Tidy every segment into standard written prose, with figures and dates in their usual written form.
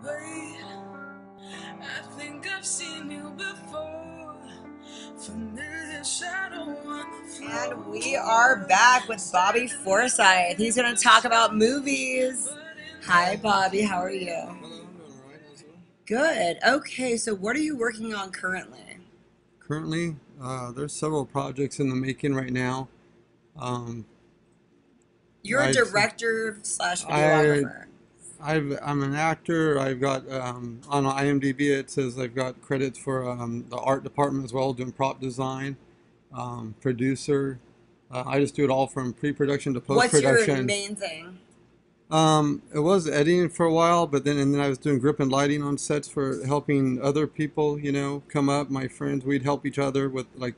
Wait, I think I've seen you before. Familiar shadow on the floor. And we are back with Bobby Forsyth. He's going to talk about movies. Hi, Bobby. How are you? Hello, I'm doing all right. How's it going? Good. Okay, so what are you working on currently? Currently, there's several projects in the making right now. Um, You're a I, director slash I, videographer. I'm an actor. I've got on IMDb it says I've got credits for the art department as well, doing prop design, producer. I just do it all from pre-production to What's your post-production. main thing? It was editing for a while, but then I was doing grip and lighting on sets for helping other people, come up. My friends, we'd help each other with like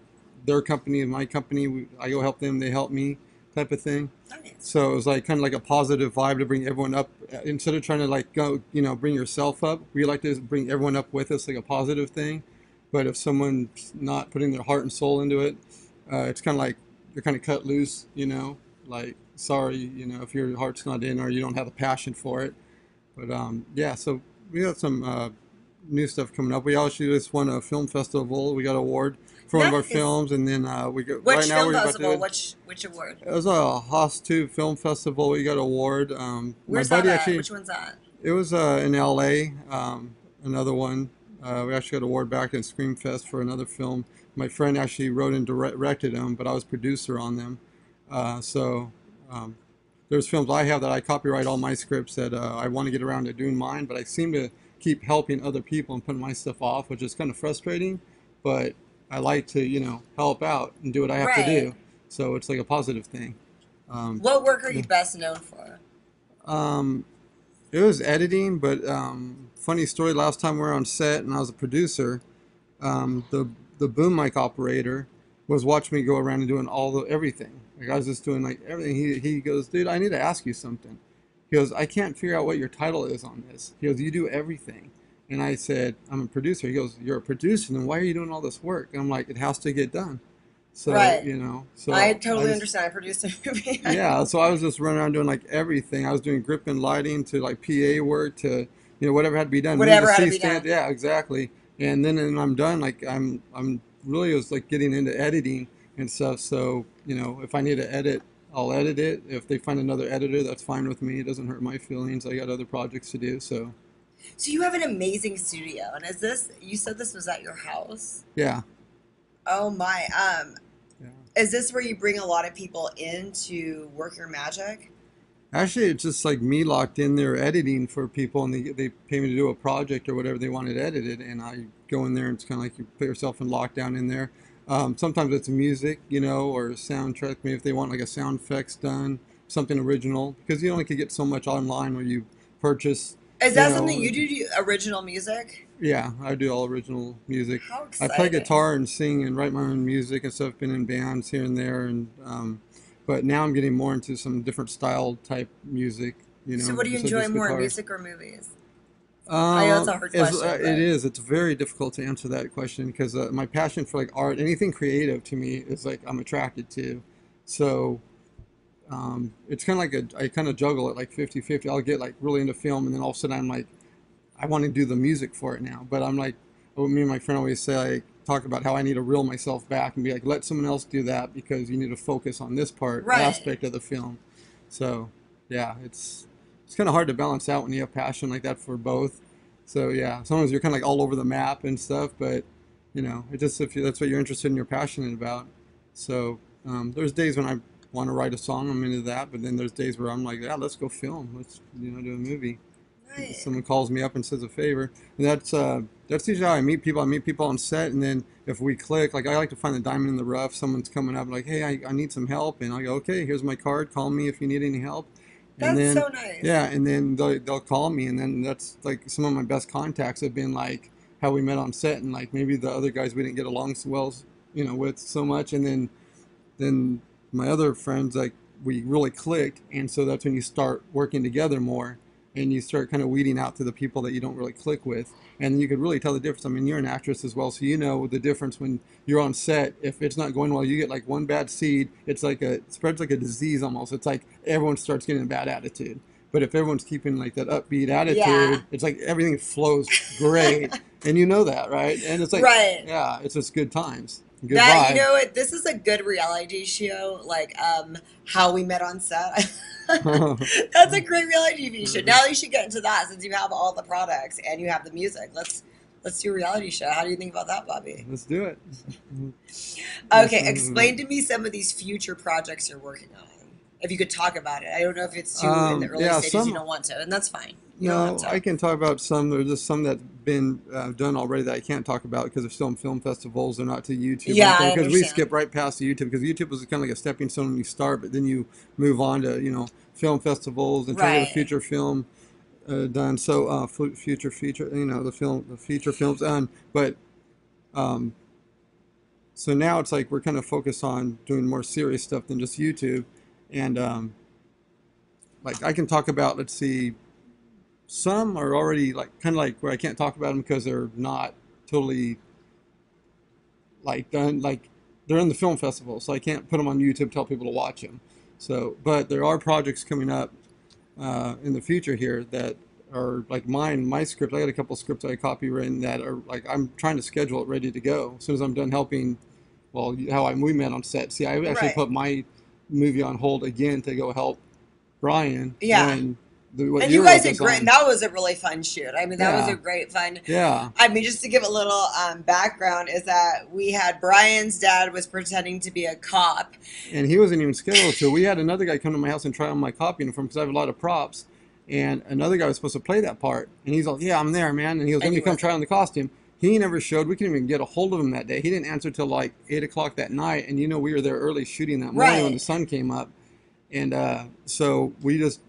their company and my company. I go help them, they help me, type of thing. Nice. So it was like kind of like a positive vibe to bring everyone up instead of trying to like go, bring yourself up. We like to bring everyone up with us, like a positive thing. But if someone's not putting their heart and soul into it, it's kind of like you're kind of cut loose, like sorry, if your heart's not in or you don't have a passion for it. But yeah, so we got some new stuff coming up. We actually just won a film festival. We got an award for one of our Nice. films, and then we got Which right now film we're about festival? to. Which award? It was a Haas 2 Film Festival. We got an award. My Where's that buddy at? actually, Which one's that? it was in LA. Another one. We actually got an award back in Screamfest for another film. My friend actually wrote and directed them, but I was producer on them. So there's films I have that I copyright all my scripts that I want to get around to doing mine, but I seem to keep helping other people and putting my stuff off, which is kind of frustrating. But I like to, help out and do what I have to Right. do. So it's like a positive thing. Um, What work are you best known for? um, it was editing, but funny story. Last time we were on set and I was a producer, the boom mic operator was watching me go around and doing all the everything. Like I was just doing like everything. He goes, dude, I need to ask you something. He goes, I can't figure out what your title is on this. He goes, you do everything. And I said, I'm a producer. He goes, you're a producer, then why are you doing all this work? And I'm like, it has to get done. So, Right. so I I totally just understand. I produced a movie. yeah, so I was just running around doing like everything. I was doing grip and lighting to like PA work to whatever had to be done. Move the Whatever had to C be stand. done. Yeah, exactly. And then when I'm done, like I'm really was like getting into editing and stuff. So if I need to edit, I'll edit it. If they find another editor, that's fine with me. It doesn't hurt my feelings. I got other projects to do. So So you have an amazing studio, and is this? You said this was at your house. yeah, Oh my. yeah. Is this where you bring a lot of people in to work your magic? Actually, it's just like me locked in there editing for people, and they pay me to do a project or whatever they wanted edited, and I go in there, and it's kind of like you put yourself in lockdown in there. Sometimes it's music, or soundtrack. Maybe if they want like a sound effects done, something original, because you only could get so much online where you purchase, Is you that something know. you do? Original music? Yeah, I do all original music. How I play exciting! guitar and sing and write my own music and stuff. Been in bands here and there, and but now I'm getting more into some different style type music. So what do you So enjoy just more, guitar. music or movies? I know it's a hard question, It but is. It's very difficult to answer that question because my passion for like art, anything creative to me is like I'm attracted to. So it's kind of like I kind of juggle it like 50-50. I'll get like really into film and then all of a sudden I'm like, I want to do the music for it now. But I'm like, me and my friend always say, I talk about how I need to reel myself back and be like, let someone else do that because you need to focus on this part right. aspect of the film. So yeah, it's kind of hard to balance out when you have passion like that for both. So yeah, sometimes you're kind of like all over the map and stuff, but it just if that's what you're interested in, you're passionate about. So there's days when I want to write a song, I'm into that, but then there's days where I'm like, yeah, let's go film, let's do a movie. Nice. Someone calls me up and says a favor, and that's usually how I meet people. I meet people on set, and then if we click, like I like to find the diamond in the rough. Someone's coming up like, hey, I need some help, and I go, okay, here's my card. Call me if you need any help. And That's then so nice. yeah, and then they'll call me, and then that's like some of my best contacts have been like how we met on set, and like maybe the other guys we didn't get along so well, with so much, and then my other friends like we really clicked, and so that's when you start working together more and you start kind of weeding out to the people that you don't really click with, and you could really tell the difference. I mean, you're an actress as well, so you know the difference when you're on set. If it's not going well, you get like one bad seed, it's like it spreads like a disease almost. It's like everyone starts getting a bad attitude. But if everyone's keeping like that upbeat attitude, Yeah. it's like everything flows great, and you know that, right? And it's like, Right. yeah, it's just good times, good That, you vibe. know what, this is a good reality show, like How We Met on Set. That's a great reality TV show. Now you should get into that since you have all the products and you have the music. Let's do a reality show. How do you think about that, Bobby? Let's do it. Okay, explain to me some of these future projects you're working on. If you could talk about it. I don't know if it's too in the early Yeah, stages. You some. don't want to, and that's fine. You don't have No, to. I can talk about some. There's just some that's been done already that I can't talk about because they're still in film festivals. They're not to YouTube. Yeah, I Because we understand. skip right past the YouTube because YouTube was kind of like a stepping stone when you start, but then you move on to film festivals and try to get a Right. feature film done. So future feature, the feature films done. But um, so now it's like we're kind of focused on doing more serious stuff than just YouTube, and like I can talk about, let's see. Some are already like kind of like where I can't talk about them because they're not totally like done. Like they're in the film festival, so I can't put them on YouTube, tell people to watch them. So, but there are projects coming up in the future here that are like my script. I got a couple scripts I copywritten that are like I'm trying to schedule it ready to go as soon as I'm done helping. Well, we met on set. See, I actually Right. put my movie on hold again to go help Brian. Yeah. When what And your you guys work did is great. on. That was a really fun shoot. I mean, that was Yeah. a great fun. Yeah. I mean, just to give a little background, is that we had Brian's dad was pretending to be a cop. And he wasn't even scheduled to. We had another guy come to my house and try on my cop uniform because I have a lot of props. And another guy was supposed to play that part. And he's like, yeah, I'm there, man. And he goes, let And me he come wasn't. try on the costume. He never showed. We couldn't even get a hold of him that day. He didn't answer till like 8 o'clock that night. And we were there early shooting that morning when Right. the sun came up. And so we just,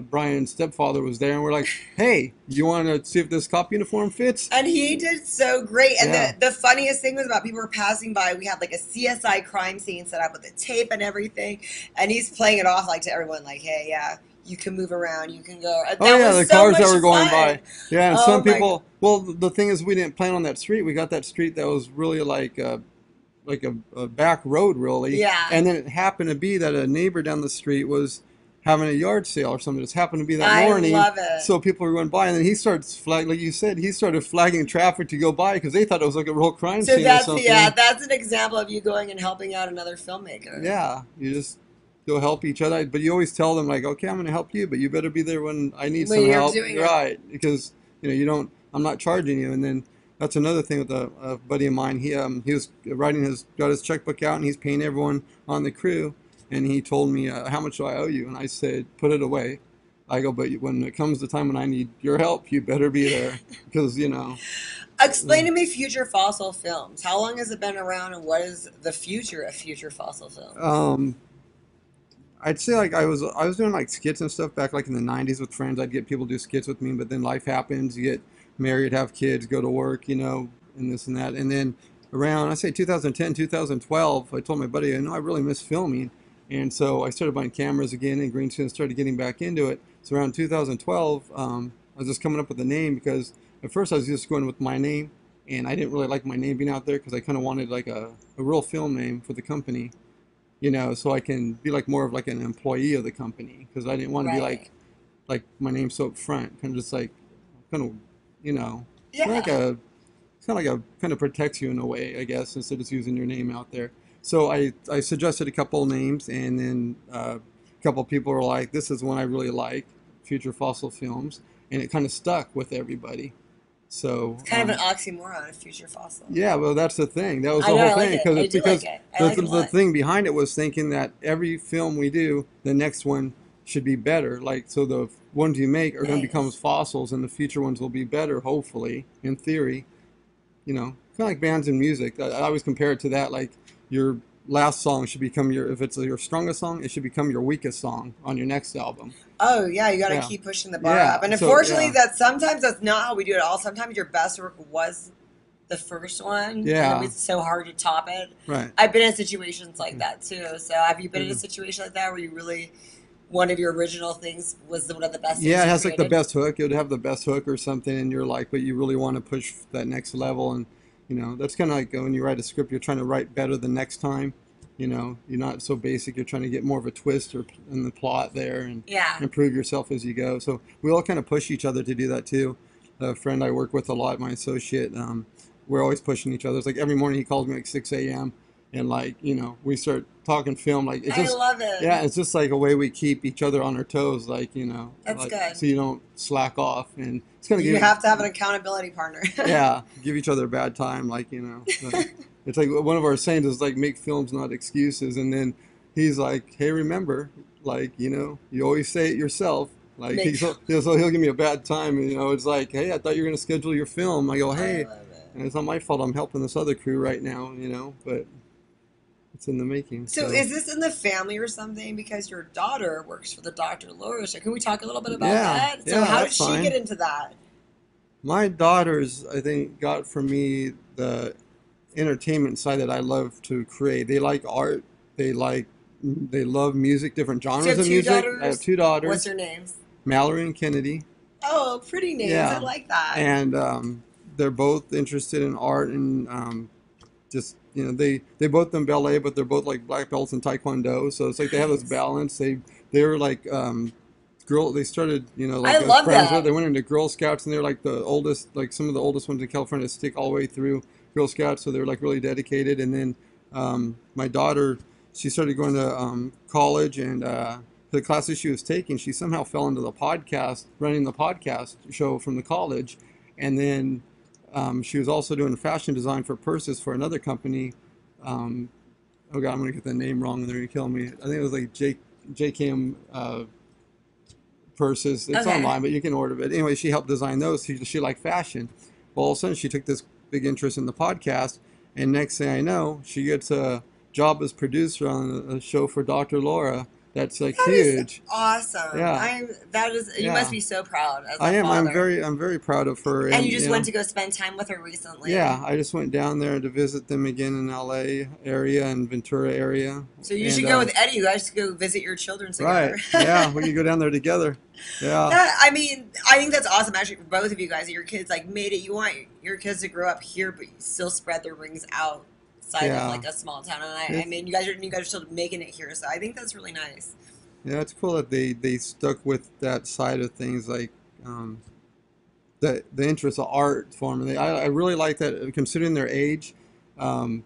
Brian's stepfather was there. And we're like, hey, you want to see if this cop uniform fits? And he did so great. And Yeah. the funniest thing was about people were passing by. We had like a CSI crime scene set up with the tape and everything. And he's playing it off like to everyone, like, hey, yeah, you can move around, you can go. And Oh that yeah, was the so cars that much were going fun. by. Yeah, and Oh some my- people. Well, the thing is, we didn't plan on that street. We got that street that was really like a back road, really. Yeah. And then it happened to be that a neighbor down the street was having a yard sale or something. Just happened to be that I morning. love it. So people were going by, and then he starts like you said, he started flagging traffic to go by because they thought it was like a real crime So scene or that's something. that's an example of you going and helping out another filmmaker. Yeah, you just go help each other, but you always tell them like, okay, I'm going to help you, but you better be there when I need When some you're help, doing it. right? Because you don't. I'm not charging you. And then that's another thing with a buddy of mine. He was got his checkbook out, and he's paying everyone on the crew, and he told me how much do I owe you, and I said put it away. I go, but when it comes the time when I need your help, you better be there because Explain to me Future Fossil Films. How long has it been around, and what is the future of Future Fossil Films? I'd say like I was doing like skits and stuff back like in the 90s with friends. I'd get people to do skits with me, but then life happens. You get married, have kids, go to work, and this and that. And then around, I say 2010, 2012, I told my buddy, I really miss filming. And so I started buying cameras again and green screen, started getting back into it. So around 2012, I was just coming up with a name because at first I was just going with my name, and I didn't really like my name being out there because I kind of wanted like a real film name for the company. So I can be like more of like an employee of the company because I didn't want to be Right. like my name so up front, kind of just like kind of Yeah. like a kind of protects you in a way, I guess, instead of just using your name out there. So I suggested a couple names, and then a couple people were like, this is one I really like, Future Fossil Films, and it kind of stuck with everybody. So It's kind of an oxymoron, a future fossil. yeah, well, that's the thing. That was I the know, whole I like thing it. I it's do because like it. I like it a the lot. thing behind it was thinking that every film we do, the next one should be better. Like so, the ones you make are going to Nice. become fossils, and the future ones will be better, hopefully, in theory. Kind of like bands and music. I always compare it to that. Like your last song should become if it's your strongest song, it should become your weakest song on your next album. Oh yeah, you got to Yeah. keep pushing the bar Yeah, up. And so, unfortunately, yeah. sometimes that's not how we do it all. Sometimes your best work was the first one. Yeah. And it's so hard to top it. Right. I've been in situations like that too. So have you been in a Mhm. situation like that where you really one of your original things was one of the best things Yeah, it you has like the created? best hook. It would have the best hook or something, and you're like, but you really want to push that next level. And that's kind of like when you write a script, you're trying to write better the next time. You know, you're not so basic. You're trying to get more of a twist or in the plot there and Yeah. improve yourself as you go. So we all kind of push each other to do that too. A friend I work with a lot, my associate, we're always pushing each other. It's like every morning he calls me like 6 a.m. and like, you know, we start talking film. Like it's I just, love it. yeah, it's just like a way we keep each other on our toes. Like, you know, That's like, good. so you don't slack off, and it's gonna You give have to have an accountability partner. yeah, give each other a bad time. Like, you know, like, it's like one of our sayings is like make films, not excuses. And then he's like, hey, remember, like, you know, you always say it yourself. Like so he'll give me a bad time, and you know, it's like, hey, I thought you were gonna schedule your film. I go, hey, I love it. and it's not my fault. I'm helping this other crew right now, you know, but it's in the making. So is this in the family or something? Because your daughter works for the Dr. Laura show. Can we talk a little bit about Yeah, that? So yeah, how did that's she fine. get into that? My daughters, I think, got from me the entertainment side that I love to create. They like art. They love music, different genres have of two music. daughters? I have two daughters, What's her names? Mallory and Kennedy, Oh, pretty names. Yeah. I like that. and they're both interested in art and just, you know, they both done ballet, but they're both like black belts in Taekwondo. So it's like they have this Nice. balance. They're like girl. They started, you know, like I as love friends that. with. They went into Girl Scouts, and they're like the oldest, like some of the oldest ones in California stick all the way through Girl Scouts. So they're like really dedicated. And then my daughter, she started going to college, and the classes she was taking, she somehow fell into the podcast, running the podcast show from the college, and then she was also doing fashion design for purses for another company. Oh God, I'm gonna get the name wrong. They're gonna kill me. I think it was like JKM purses. It's Okay. online, but you can order it. Anyway, she helped design those. She liked fashion. Well, all of a sudden, she took this big interest in the podcast, and next thing I know, she gets a job as producer on a show for Dr. Laura. That's like That is huge. awesome. Yeah. You Yeah. must be so proud as a I am. father. I'm very proud of her. And you just know, went to go spend time with her recently. Yeah, I just went down there to visit them again in LA area and Ventura area. So you And, should go with Eddie. You guys should go visit your children Right. together. Yeah, we can go down there together. Yeah. I mean, I think that's awesome actually for both of you guys. That your kids like made it. You want your kids to grow up here, but you still spread their wings outside Yeah. of like a small town. And I mean, you guys are still making it here. So I think that's really nice. Yeah, it's cool that they stuck with that side of things, like the interest of art form. And I really like that, considering their age, being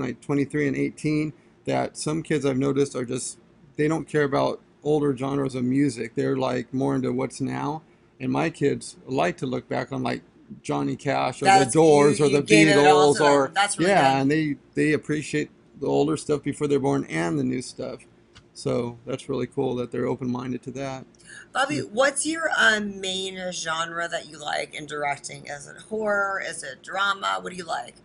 like 23 and 18, that some kids I've noticed are just, they don't care about older genres of music. They're like more into what's now. And my kids like to look back on like Johnny Cash or the Doors or the gave it all Beatles to them. or That's really yeah, good. and they appreciate the older stuff before they're born and the new stuff. So that's really cool that they're open-minded to that. Bobby, what's your main genre that you like in directing? Is it horror? Is it drama? What do you like?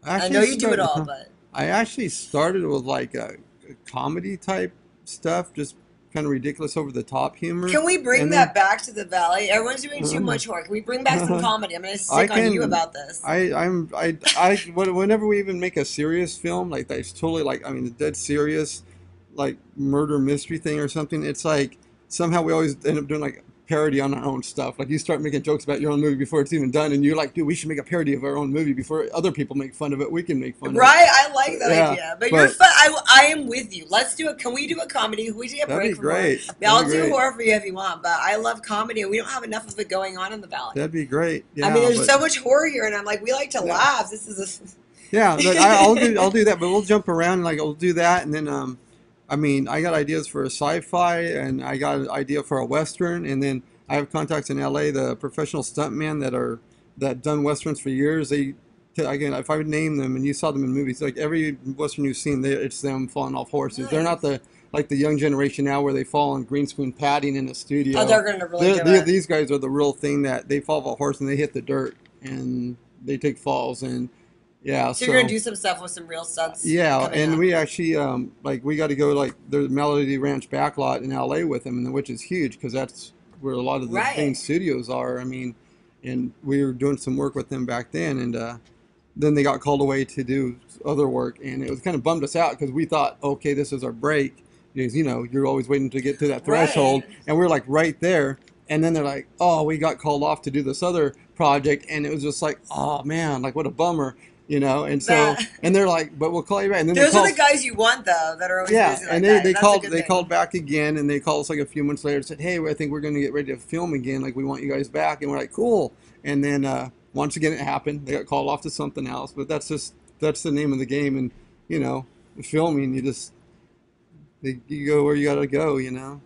I know you do it all, but I actually started with like a comedy type stuff, just kind of ridiculous, over the top humor. can we bring And that then- back to the valley? Everyone's doing too much horror. Can we bring back some comedy? I'm going to stick on you about this. Whenever we even make a serious film like that's totally like, I mean, dead serious, like murder mystery thing or something, it's like somehow we always end up doing like parody on our own stuff. Like you start making jokes about your own movie before it's even done, and you're like, dude, we should make a parody of our own movie before other people make fun of it. We can make fun of it. Right, I like that Yeah, idea. But but- you're fun. I am with you. Let's do it. Can we do a comedy? Can we take a That'd break be from horror? great. I'll That'd be do great. horror for you if you want, but I love comedy, and we don't have enough of it going on in the valley. That'd be great. Yeah, I mean, there's but- so much horror here, and I'm like, we like to Yeah. laugh. This is Yeah, look, I'll do that, but we'll jump around. Like I'll do that, and then I mean, I got ideas for a sci-fi, and I got an idea for a western, and then I have contacts in LA, the professional stuntmen that done westerns for years. Again, if I would name them, and you saw them in movies, like every western you've seen, it's them falling off horses. They're not the young generation now where they fall on green screen padding in a studio. oh, they're going to really do it. These guys are the real thing, that they fall off a horse and they hit the dirt and they take falls, and yeah. So you're going to do some stuff with some real stunts. Yeah, coming and up. we actually like we got to go like the Melody Ranch backlot in LA with them, and which is huge because that's where a lot of the Right. main studios are. I mean, and we were doing some work with them back then, and then they got called away to do other work, and it was kind of bummed us out because we thought, okay, this is our break, because you're always waiting to get to that threshold, Right. and we're like right there, and then they're like, oh, we got called off to do this other project, and it was just like, oh man, like what a bummer. you know. And so, That- and they're like, but we'll call you back. And then they Those call, are the guys you want, though, that are always yeah, busy like and that. they That's a called good they thing. called back again, and they called us like a few months later and said, hey, I think we're going to get ready to film again. Like we want you guys back, and we're like, cool. And then once again it happened. They got called off to something else, but that's the name of the game. And you know, filming, you go where you got to go, you know.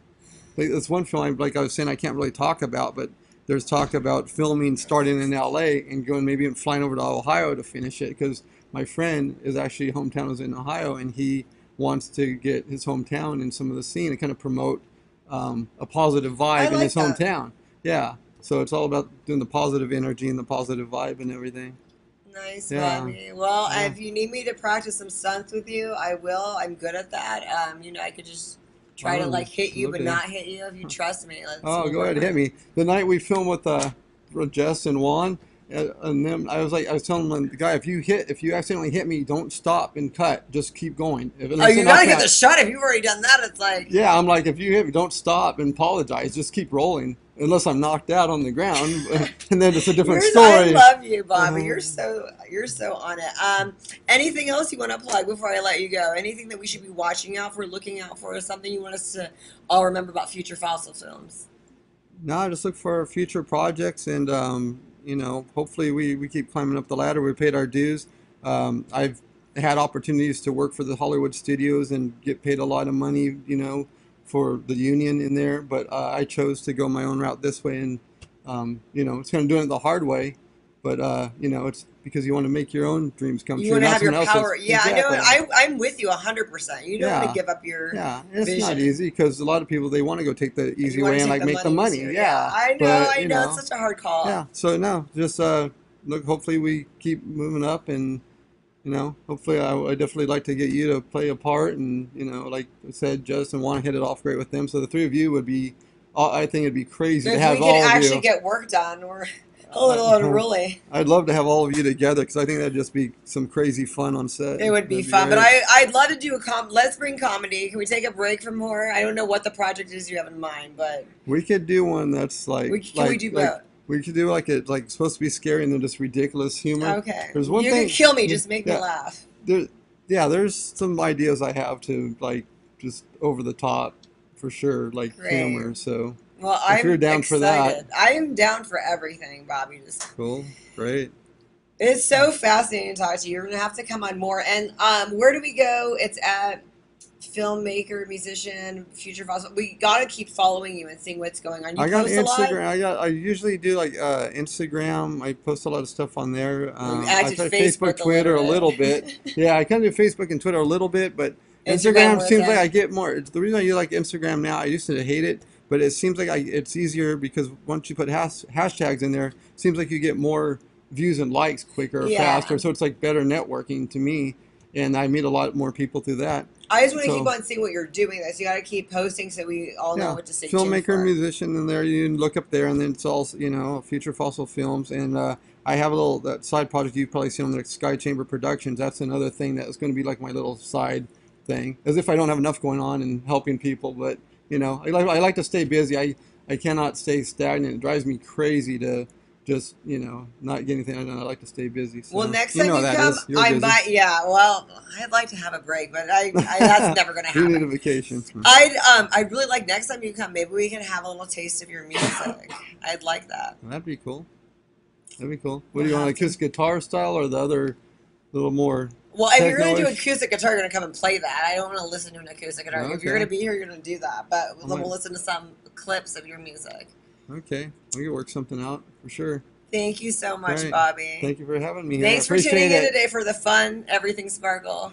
Like, there's one film, like I was saying, I can't really talk about, but there's talk about filming starting in LA and going maybe and flying over to Ohio to finish it, because my friend is actually hometown is in Ohio, and he wants to get his hometown in some of the scene and kind of promote a positive vibe in like his that. hometown. Yeah, so it's all about doing the positive energy and the positive vibe and everything. Nice, Yeah. Bobby. Well, Yeah. if you need me to practice some stunts with you, I will. I'm good at that. You know, I could just try to Oh, like hit you, but okay. not hit you if you trust me. Oh, we'll go work ahead, on hit it. me. The night we filmed with Jess and Juan, and then I was telling the guy, if you accidentally hit me, don't stop and cut. Just keep going. Oh, you gotta get the shot. If you've already done that, it's like. Yeah, I'm like, if you hit me, don't stop and apologize. Just keep rolling, unless I'm knocked out on the ground, and then it's a different I story. love you, Bobby. Uh-huh. You're so on it. Anything else you want to plug before I let you go? Anything that we should be watching out for, looking out for, or something you want us to all remember about future Fossil films? No, just look for future projects, and you know, hopefully we keep climbing up the ladder. We paid our dues. I've had opportunities to work for the Hollywood studios and get paid a lot of money, you know, for the union in there. But I chose to go my own route this way, and you know, it's kind of doing it the hard way. But you know, it's because you want to make your own dreams come You true. want to not have your someone else's. power. Yeah, I know. Exactly. I'm with you 100%. You don't want Yeah. to give up your Yeah, and it's not vision. easy because a lot of people, they want to go take the easy You want way to and take like make the money. too. Yeah, I know. but, I you know. It's such a hard call. Yeah, so no, just look. Hopefully, we keep moving up, and you know, hopefully, I definitely like to get you to play a part, and you know, like I said, Justin, want to hit it off great with them. So the three of you would be, I think it'd be crazy to If have we all could of actually you. get work done, we're a little unruly. I'd love to have all of you together because I think that'd just be some crazy fun on set. It would be That'd fun, but great. I'd love to do let's bring comedy. Can we take a break from horror? I don't know what the project is you have in mind, but We could do one that's like can we do both? we could do like it like supposed to be scary and then just ridiculous humor. Okay. There's one You thing. can kill me, just make me Yeah. laugh. There's some ideas I have to like just over the top for sure, like Great. humor. So Well, If you're I'm down for that. excited. I am down for everything, Bobby. cool, great. It's so fascinating to talk to you. You're gonna have to come on more. And where do we go? It's at filmmaker, musician, future fossil. We gotta keep following you and seeing what's going on. You I got post a lot? Instagram. I usually do like Instagram. I post a lot of stuff on there. You I acted try Facebook a Twitter a little little bit. Yeah, I kind of do Facebook and Twitter a little bit, but Instagram Instagram more seems than- like I get more. It's the reason I like Instagram now. I used to hate it, but it seems like it's easier because once you put hashtags in there, it seems like you get more views and likes quicker or Yeah. faster. So it's like better networking to me, and I meet a lot more people through that. I just want to So- keep on seeing what you're doing. So you got to keep posting so we all know Yeah, what to stay tuned filmmaker, for. musician, and there you look up there, and then it's all Future Fossil Films, and I have a little that side project you've probably seen on the Sky Chamber Productions. That's another thing that is going to be like my little side thing, as if I don't have enough going on and helping people, but I like to stay busy. I cannot stay stagnant. It drives me crazy to just not get anything done. I like to stay busy. So, Well, next time know you how that come, is. You're I busy. might. Yeah, well, I'd like to have a break, but that's never going to You need a happen. vacation. I'd really like next time you come. Maybe we can have a little taste of your music. I'd like that. That'd be cool. That'd be cool. What do you want, like his guitar style or the other little more? Well, if you're going to do Techno-ish? acoustic guitar, you're going to come and play that. I don't want to listen to an acoustic guitar. If you're Okay. going to be here, you're going to do that. But then might- we'll listen to some clips of your music. Okay, we can work something out for sure. Thank you so much, Great. Bobby. Thank you for having me here. Thanks I for appreciate tuning in it. today for the fun, everything sparkle.